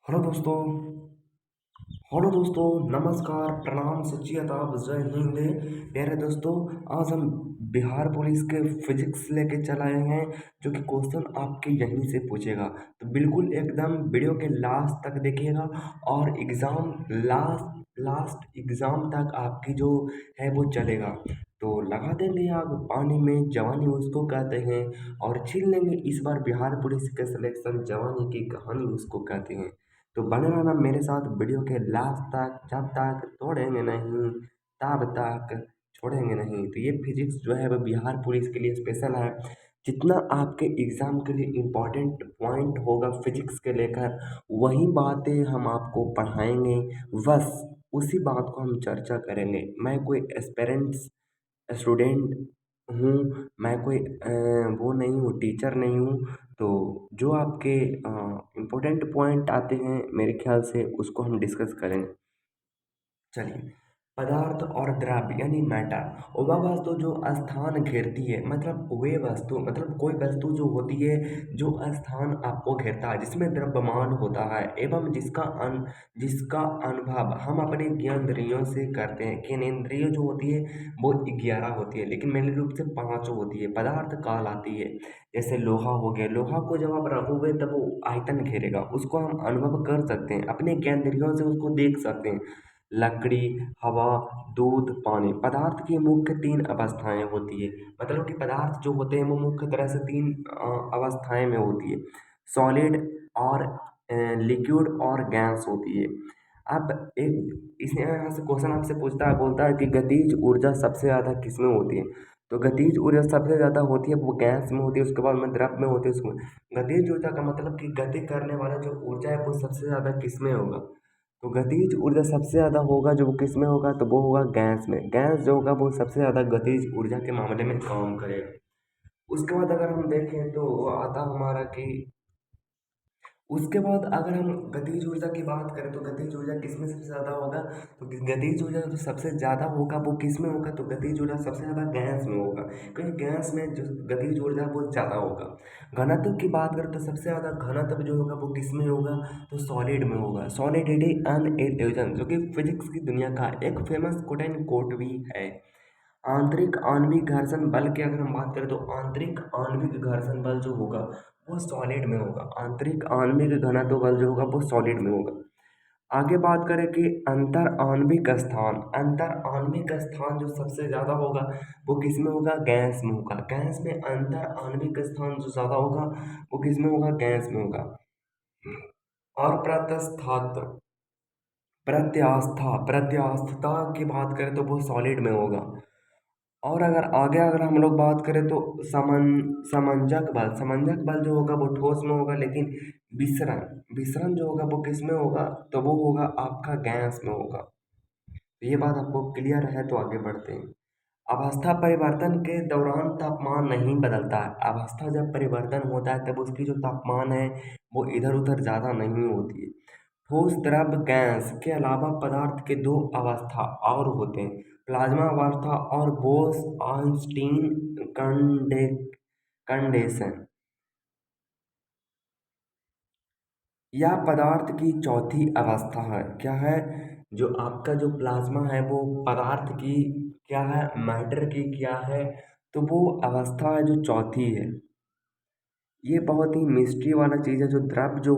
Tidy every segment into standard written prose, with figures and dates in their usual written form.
Hello दोस्तों। Hello दोस्तों, नमस्कार, प्रणाम, सच्ची आदाब, जय हिंद। प्यारे दोस्तों, आज हम बिहार पुलिस के फिजिक्स लेके चल आए हैं, जो कि क्वेश्चन आपके यहीं से पूछेगा। तो बिल्कुल एकदम वीडियो के लास्ट तक देखिएगा और एग्ज़ाम लास्ट लास्ट एग्ज़ाम तक आपकी जो है वो चलेगा। तो लगा देंगे आग पानी में, जवानी उसको कहते हैं, और छीन लेंगे इस बार बिहार पुलिस के सिलेक्शन, जवानी की कहानी उसको कहते हैं। तो बने रहना मेरे साथ वीडियो के लास्ट तक, जब तक तोड़ेंगे नहीं तब तक छोड़ेंगे नहीं। तो ये फिजिक्स जो है वो बिहार पुलिस के लिए स्पेशल है। जितना आपके एग्ज़ाम के लिए इम्पोर्टेंट पॉइंट होगा फिजिक्स के लेकर, वही बातें हम आपको पढ़ाएंगे। बस उसी बात को हम चर्चा करेंगे। मैं कोई एस्पिरेंट्स स्टूडेंट हूँ, मैं कोई वो नहीं हूँ, टीचर नहीं हूँ। तो जो आपके इम्पोर्टेंट पॉइंट आते हैं मेरे ख्याल से उसको हम डिस्कस करेंगे। चलिए, पदार्थ और द्रव्य यानी मैटर वह वस्तु जो स्थान घेरती है, मतलब वे वस्तु, मतलब कोई वस्तु जो होती है जो स्थान आपको घेरता है, जिसमें द्रव्यमान होता है एवं जिसका अनुभव हम अपने ज्ञानेंद्रियों से करते हैं। ज्ञानेंद्रिय जो होती है वो 11 होती है, लेकिन मेन रूप से 5 होती है। पदार्थ कहलाती है। जैसे लोहा हो गया, लोहा को जब आप रखोगे तब वो आयतन घेरेगा, उसको हम अनुभव कर सकते हैं, अपने ज्ञानेंद्रियों से उसको देख सकते हैं। लकड़ी, हवा, दूध, पानी। पदार्थ की मुख्य 3 अवस्थाएँ होती है। मतलब कि पदार्थ जो होते हैं वो मुख्य तरह से 3 अवस्थाएँ में होती है। सॉलिड और लिक्विड और गैस होती है। अब एक इसमें यहाँ से क्वेश्चन आपसे पूछता है, बोलता है कि गतिज ऊर्जा सबसे ज़्यादा किसमें होती है? तो गतिज ऊर्जा सबसे ज़्यादा होती है वो गैस में होती है, उसके बाद में द्रव में होती है उसमें। गतिज ऊर्जा का मतलब कि गति करने वाला जो ऊर्जा है वो सबसे ज़्यादा किसमें होगा? तो गतिज ऊर्जा सबसे ज़्यादा होगा जो किस में होगा, तो वो होगा गैस में। गैस जो होगा वो सबसे ज़्यादा गतिज ऊर्जा के मामले में काम करेगा। उसके बाद अगर हम देखें तो आता हमारा कि उसके बाद अगर हम गतिज ऊर्जा की बात करें तो गतिज ऊर्जा किसमें सबसे ज़्यादा होगा? तो गतिज ऊर्जा जो सबसे ज़्यादा होगा वो किसमें होगा? तो गतिज ऊर्जा सबसे ज़्यादा गैस में होगा, क्योंकि गैस में जो गतिज ऊर्जा है वो ज़्यादा होगा। घनत्व की बात करें तो सबसे ज़्यादा घनत्व जो होगा वो किसमें होगा? तो सॉलिड में होगा। सॉलिडिटी एंड इल्यूजन, जो कि फिजिक्स की दुनिया का एक फेमस कोट एंड कोट भी है। आंतरिक आणविक घर्षण बल की अगर हम बात करें तो आंतरिक आणविक घर्षण बल जो होगा वो सॉलिड में होगा। आंतरिक आणविक घनत्व बल जो होगा वो सॉलिड में होगा। आगे बात करें कि अंतर आणविक स्थान जो सबसे ज़्यादा होगा वो किस में होगा? गैस में होगा। गैस में अंतर आणविक स्थान जो ज़्यादा होगा वो किस में होगा? गैस में होगा। और प्रत्यास्थता की बात करें तो वो सॉलिड में होगा। और अगर हम लोग बात करें तो समंजक बल जो होगा वो ठोस में होगा, लेकिन विसरण विसरण जो होगा वो किस में होगा? तो वो होगा आपका गैस में होगा। तो ये बात आपको क्लियर है, तो आगे बढ़ते हैं। अवस्था परिवर्तन के दौरान तापमान नहीं बदलता है। अवस्था जब परिवर्तन होता है तब उसकी जो तापमान है वो इधर उधर ज़्यादा नहीं होती है। ठोस, द्रव, गैस के अलावा पदार्थ के 2 अवस्था और होते हैं, प्लाज्मा अवस्था और बोस ऑनस्टीन कंडे कंडेंसेशन। यह पदार्थ की चौथी अवस्था है। क्या है? जो आपका जो प्लाज्मा है वो पदार्थ की क्या है? मैटर की क्या है? तो वो अवस्था है जो चौथी है। ये बहुत ही मिस्ट्री वाला चीज़ है। जो द्रव्य जो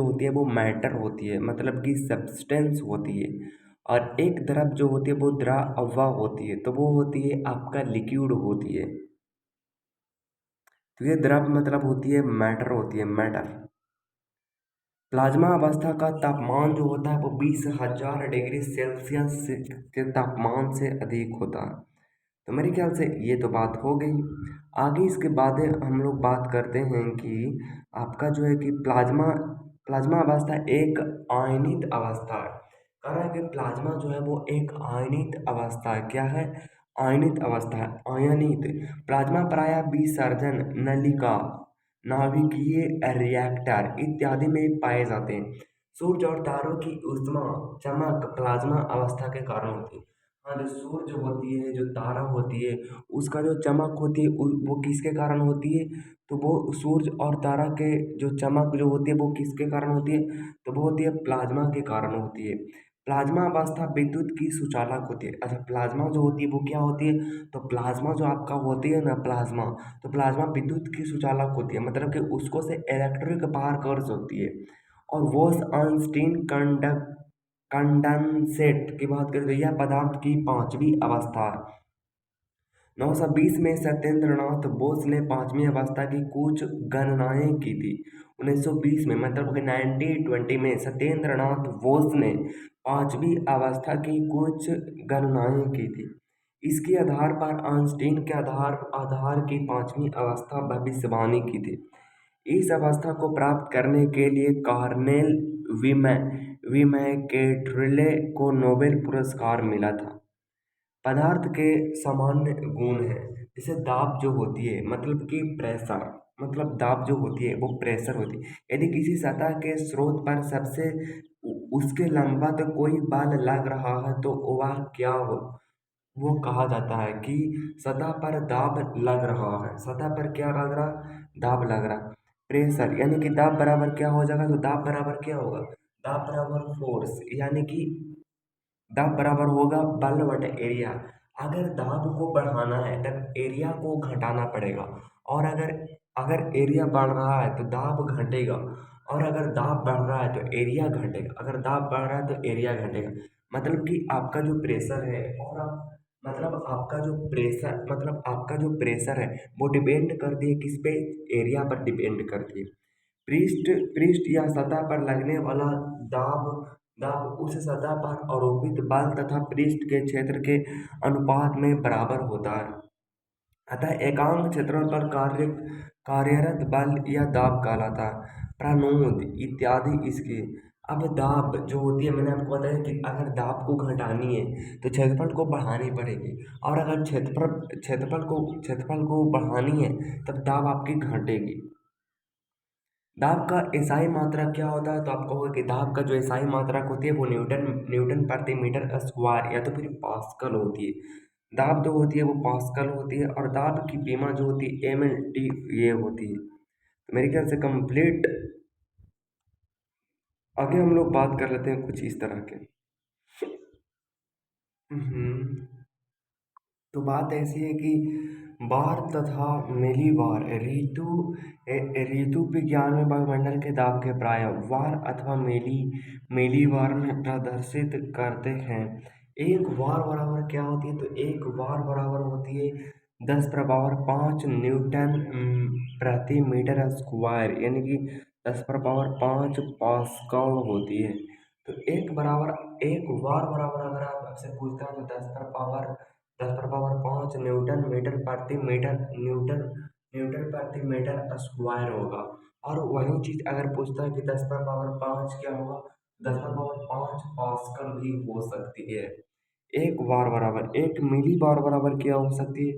होती है वो मैटर होती है, मतलब कि सब्सटेंस होती है। और एक द्रव जो होती है वो द्रव्य होती है, तो वो होती है आपका लिक्विड होती है। तो ये द्रव मतलब होती है मैटर, होती है मैटर। प्लाज्मा अवस्था का तापमान जो होता है वो 20,000 डिग्री सेल्सियस के तापमान से अधिक होता है। तो मेरे ख्याल से ये तो बात हो गई। आगे इसके बाद हम लोग बात करते हैं कि आपका जो है कि प्लाज्मा प्लाज्मा अवस्था एक आयनित अवस्था है। कह रहा है कि प्लाज्मा जो है वो एक आयनित अवस्था है। क्या है? आयनित अवस्था है, आयनित। प्लाज्मा प्रायः विसर्जन नलिका, नाभिकीय रिएक्टर इत्यादि में पाए जाते हैं। सूर्य और तारों की ऊष्मा चमक प्लाज्मा अवस्था के कारण होती है। हाँ, जो सूरज होती है, जो तारा होती है, उसका जो चमक होती है वो किसके कारण होती है? तो वो सूरज और तारा के जो चमक जो होती है वो किसके कारण होती है? तो वो होती है प्लाज्मा के कारण होती है। प्लाज्मा अवस्था विद्युत की सुचालक होती है। अच्छा, प्लाज्मा जो होती है वो क्या होती है? तो प्लाज्मा जो आपका होती है ना प्लाज्मा, तो प्लाज्मा विद्युत की सुचालक होती है, मतलब कि उसको से इलेक्ट्रिक पावर कर्स होती है। और बोस-आइंस्टीन कंडेंसेट की बात करें तो यह पदार्थ की पांचवी अवस्था है। 1920 में सत्येंद्रनाथ बोस ने पांचवी अवस्था की कुछ गणनाएं की थी। 1920 में मतलब कि 1920 में सत्येंद्रनाथ बोस ने पांचवी अवस्था की कुछ गणनाएं की थी। इसके आधार पर आइंस्टीन के आधार आधार की पांचवी अवस्था भविष्यवाणी की थी। इस अवस्था को प्राप्त करने के लिए कॉर्नेल विमैकेट्रिले को नोबेल पुरस्कार मिला था। पदार्थ के सामान्य गुण हैं, जैसे दाब जो होती है मतलब कि प्रेशर, मतलब दाब जो होती है वो प्रेशर होती है। यदि किसी सतह के स्रोत पर सबसे उसके लंबवत कोई बल लग रहा है तो वह क्या हो? वो कहा जाता है कि सतह पर दाब लग रहा है। सतह पर क्या लग रहा? दाब लग रहा। प्रेशर यानी कि दाब बराबर क्या हो जाएगा? तो दाब बराबर क्या होगा? दाब बराबर फोर्स, यानी कि दाब बराबर होगा बल बटे एरिया। अगर दाब को बढ़ाना है तब एरिया को घटाना पड़ेगा, और अगर अगर एरिया बढ़ रहा है तो दाब घटेगा, और अगर दाब बढ़ रहा है तो एरिया घटेगा। अगर दाब बढ़ रहा है तो एरिया घटेगा। मतलब कि आपका जो प्रेशर है और आप मतलब आपका जो प्रेशर है वो डिपेंड करती है किस पे? एरिया पर डिपेंड करती है। पृष्ठ पृष्ठ या सतह पर लगने वाला दाब दाब उस सतह पर आरोपित बल तथा पृष्ठ के क्षेत्र के अनुपात में बराबर होता है। अतः एकांक क्षेत्रफल पर कार्यरत बल या दाब कहलाता है। प्रानोद इत्यादि इसके। अब दाब जो होती है, मैंने आपको बताया कि अगर दाब को घटानी है तो क्षेत्रफल को बढ़ानी पड़ेगी, और अगर क्षेत्रफल को बढ़ानी है तब दाब आपकी घटेगी। दाब का एसआई मात्रक क्या होता है? तो आप कहोगे कि दाब का जो एसआई मात्रक होती है वो न्यूटन न्यूटन प्रति मीटर स्क्वायर या तो फिर पास्कल होती है। दाब जो होती है वो पास्कल होती है, और दाब की बीमा जो होती है एमएलटी ये होती है। तो मेरे ख्याल से कंप्लीट। आगे हम लोग बात कर लेते हैं कुछ इस तरह के। हम्म। तो बात ऐसी है कि बार तथा मिलीबार ऋतु विज्ञान में वायुमंडल के दाब के प्राय वार अथवा मिलीबार में प्रदर्शित करते हैं। एक वार बराबर क्या होती है? तो एक वार बराबर होती है 10⁵ प्रति मीटर स्क्वायर, यानी कि 10⁵ पास्कल होती है। तो एक वार बराबर अगर आप आपसे पूछता है तो 10⁵ 5 न्यूटन प्रति मीटर स्क्वायर होगा। और वही चीज अगर पूछता है कि 10⁵ 5 क्या होगा? 10⁵ 5 पास्कल भी हो सकती है। एक वार बराबर एक मिली बार बराबर क्या हो सकती है?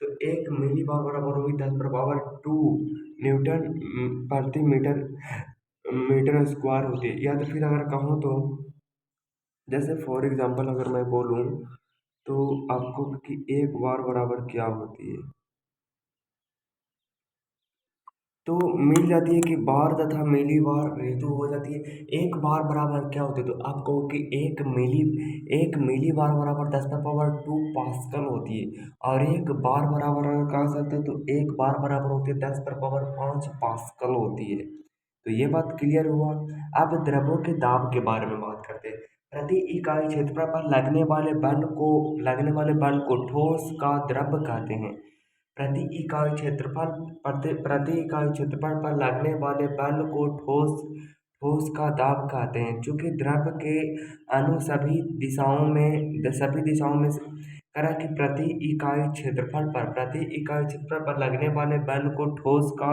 तो एक मिली बार बराबर होगी 10⁵ 2 न्यूटन प्रति मीटर मीटर स्क्वायर होती है। या तो फिर अगर कहूँ तो जैसे फॉर एग्जांपल अगर मैं बोलूँ तो आपको कि एक वार बराबर क्या होती है, तो मिल जाती है कि बार तथा मिली बार ऋतु हो जाती है। एक बार बराबर क्या होती है? तो आप कहो कि एक मिली बार बराबर 10⁻² पास्कल होती है, और एक बार बराबर अगर कहा सकते हैं तो एक बार बराबर होती है 10⁻5 पास्कल होती है। तो ये बात क्लियर हुआ। अब द्रव्यों के दाब के बारे में बात करते हैं। प्रति इकाई क्षेत्रफल पर लगने वाले बल को ठोस का द्रव कहते हैं। प्रति इकाई क्षेत्रफल पर लगने वाले बल को ठोस का दाब कहते हैं। चूंकि द्रव के अणु सभी दिशाओं में करा कि प्रति इकाई क्षेत्रफल पर लगने वाले बल को ठोस का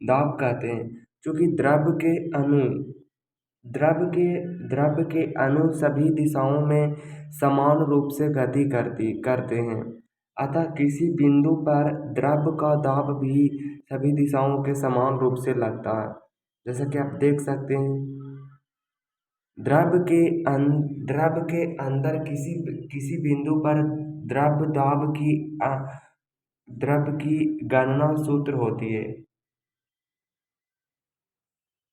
दाब कहते हैं। चूंकि द्रव के अणु सभी दिशाओं में समान रूप से गति करते हैं, अतः किसी बिंदु पर द्रव का दाब भी सभी दिशाओं के समान रूप से लगता है। जैसा कि आप देख सकते हैं द्रव के अंदर किसी किसी बिंदु पर द्रव दाब की द्रव की गणना सूत्र होती है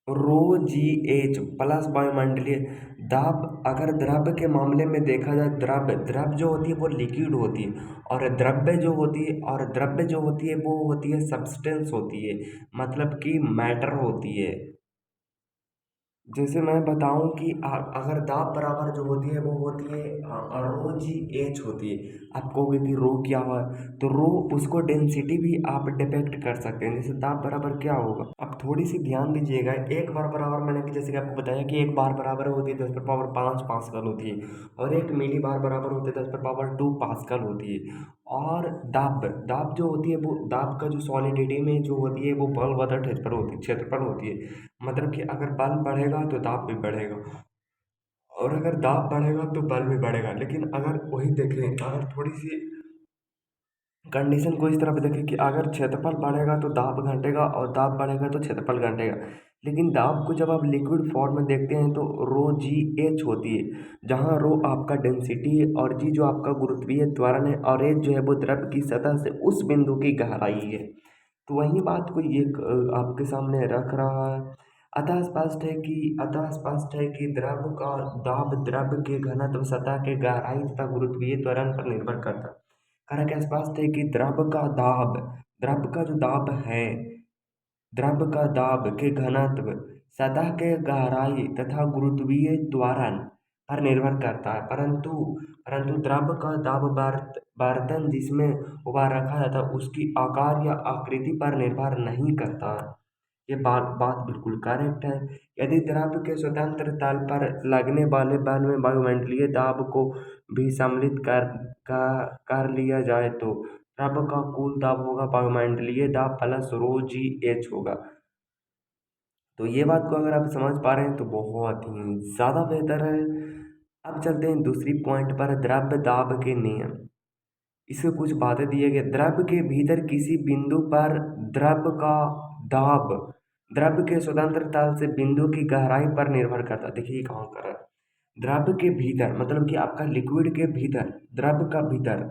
रो जी एच प्लस वायुमंडलीय दाब। अगर द्रव्य के मामले में देखा जाए, द्रव्य द्रव्य जो होती है वो लिक्विड होती है, और द्रव्य जो होती है वो होती है सब्सटेंस होती है, मतलब कि मैटर होती है। जैसे मैं बताऊं कि अगर दाब बराबर जो होती है वो होती है रो जी एच होती है। आप कहोगे कि रो क्या हुआ, तो रो उसको डेंसिटी भी आप डिपेक्ट कर सकते हैं। जैसे दाब बराबर क्या होगा, अब थोड़ी सी ध्यान दीजिएगा। एक बार बराबर मैंने कि जैसे कि आपको बताया कि एक बार बराबर होती है 10 पर पावर 5 पास्कल होती है, और एक मिली बार बराबर होती है 10 पर पावर 2 पास्कल होती है। और दाब दाब जो होती है वो दाब का जो सॉलिडिटी में जो होती है वो बल बटा क्षेत्रफल होती है। मतलब कि अगर बल बढ़ेगा तो दाब भी बढ़ेगा, और अगर दाब बढ़ेगा तो बल भी बढ़ेगा। लेकिन अगर वही देखें, अगर थोड़ी सी कंडीशन को इस तरह पे देखें कि अगर क्षेत्रफल बढ़ेगा तो दाब घटेगा, और दाब बढ़ेगा तो क्षेत्रफल घटेगा। लेकिन दाब को जब आप लिक्विड फॉर्म में देखते हैं तो रो जी एच होती है, जहाँ रो आपका डेंसिटी है और जी जो आपका गुरुत्वीय त्वरण है, और एच जो है वो द्रव की सतह से उस बिंदु की गहराई है। तो वही बात को ये आपके सामने रख रहा है। अतः स्पष्ट है कि द्रव का दाब द्रव के घनत्व, सतह के गहराई तथा गुरुत्वीय त्वरण पर निर्भर करता है। कारण क्या स्पष्ट है कि द्रव का जो दाब है, द्रव का दाब के घनत्व, सतह के गहराई तथा गुरुत्वीय त्वरण पर निर्भर करता है। परंतु परंतु द्रव का दाब बर्तन जिसमें उबार रखा जाता है उसकी आकार या आकृति पर निर्भर नहीं करता है। ये बात बात बिल्कुल करेक्ट है। यदि द्रव के स्वतंत्र तल पर लगने वाले बल में वायुमंडलीय दाब को भी सम्मिलित कर लिया जाए तो द्रव का कुल दाब होगा वायुमंडलीय दाब प्लस रो जी एच होगा। तो ये बात को अगर आप समझ पा रहे हैं तो बहुत ही ज़्यादा बेहतर है। अब चलते हैं दूसरी पॉइंट पर, द्रव्य दाब के नियम। इसमें कुछ बातें दिए गए, द्रव के भीतर किसी बिंदु पर द्रव का दाब द्रव के स्वतंत्र तल से बिंदु की गहराई पर निर्भर करता है। देखिए कहाँ कर रहा है, द्रव के भीतर मतलब कि आपका लिक्विड के भीतर, द्रव का भीतर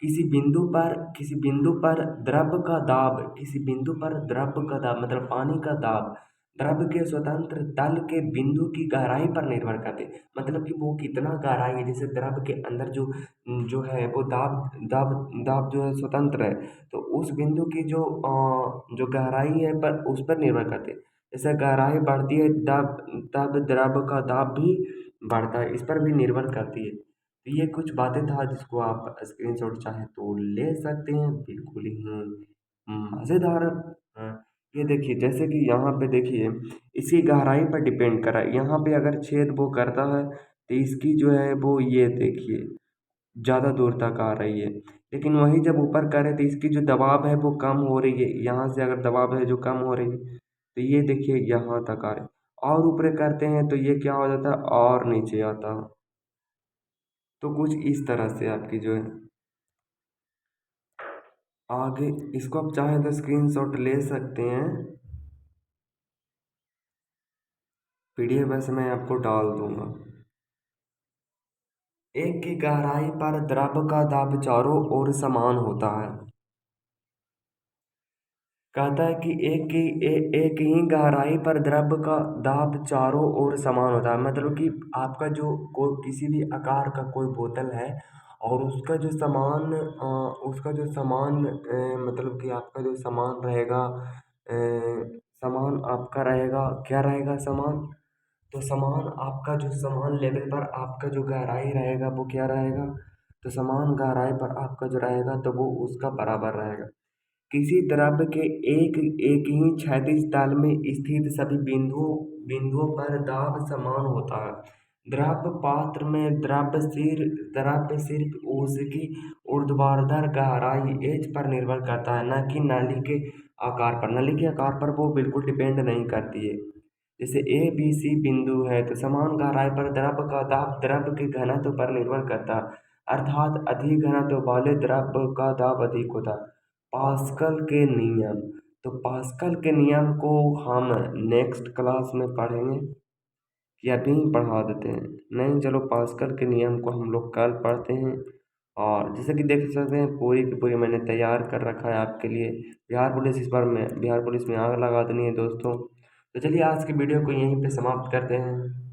किसी बिंदु पर द्रव का दाब किसी बिंदु पर द्रव का दाब मतलब पानी का दाब द्रव के स्वतंत्र तल के बिंदु की गहराई पर निर्भर करते, मतलब कि वो कितना गहराई है। जैसे द्रव के अंदर जो जो है वो दाब दाब जो है स्वतंत्र है, तो उस बिंदु की जो गहराई है पर उस पर निर्भर करते हैं। जैसे गहराई बढ़ती है तब तब द्रव का दाब भी बढ़ता है, इस पर भी निर्भर करती है। तो ये कुछ बातें था जिसको आप स्क्रीनशॉट चाहे तो ले सकते हैं, बिल्कुल ही मज़ेदार। हाँ, ये देखिए जैसे कि यहाँ पे देखिए इसकी गहराई पर डिपेंड कर रहा है। यहाँ पे अगर छेद वो करता है तो इसकी जो है वो ये देखिए ज़्यादा दूर तक आ रही है। लेकिन वही जब ऊपर करे तो इसकी जो दबाव है वो कम हो रही है, यहाँ से अगर दबाव है जो कम हो रही है तो ये देखिए यहाँ तक आ रही है। और ऊपर करते हैं तो ये क्या हो जाता है और नीचे आता है। तो कुछ इस तरह से आपकी जो है आगे, इसको आप चाहें तो स्क्रीनशॉट ले सकते हैं, पीडीएफ वैसे मैं आपको डाल दूंगा। एक की गहराई पर द्रव का दाब चारों ओर समान होता है। कहता है कि एक ही गहराई पर द्रव का दाब चारों ओर समान होता है, मतलब कि आपका जो कोई किसी भी आकार का कोई बोतल है और उसका जो समान मतलब कि आपका जो समान रहेगा, समान आपका रहेगा, क्या रहेगा समान, तो समान आपका जो समान लेवल पर आपका जो गहराई रहेगा वो क्या रहेगा, तो समान गहराई पर आपका जो रहेगा तो वो उसका बराबर रहेगा। किसी द्रव्य के एक एक ही क्षैतिज तल में स्थित सभी बिंदुओं पर दाब समान होता है। द्रव पात्र में द्रव्य सिर्फ उसकी ऊर्ध्वाधर गहराई एच पर निर्भर करता है, न कि नली के आकार पर। नली के आकार पर वो बिल्कुल डिपेंड नहीं करती है। जैसे ए बी सी बिंदु है तो समान गहराई पर द्रव का दाब द्रव के घनत्व पर निर्भर करता है, अर्थात अधिक घनत्व वाले द्रव का दाब अधिक होता है। पास्कल के नियम, तो पास्कल के नियम को हम नेक्स्ट क्लास में पढ़ेंगे। कि अभी ही पढ़ा देते हैं। नहीं, चलो पास्कल के नियम को हम लोग कल पढ़ते हैं। और जैसे कि देख सकते हैं पूरी की पूरी मैंने तैयार कर रखा है आपके लिए। बिहार पुलिस में आग लगा देनी है दोस्तों। तो चलिए आज की वीडियो को यहीं पे समाप्त करते हैं।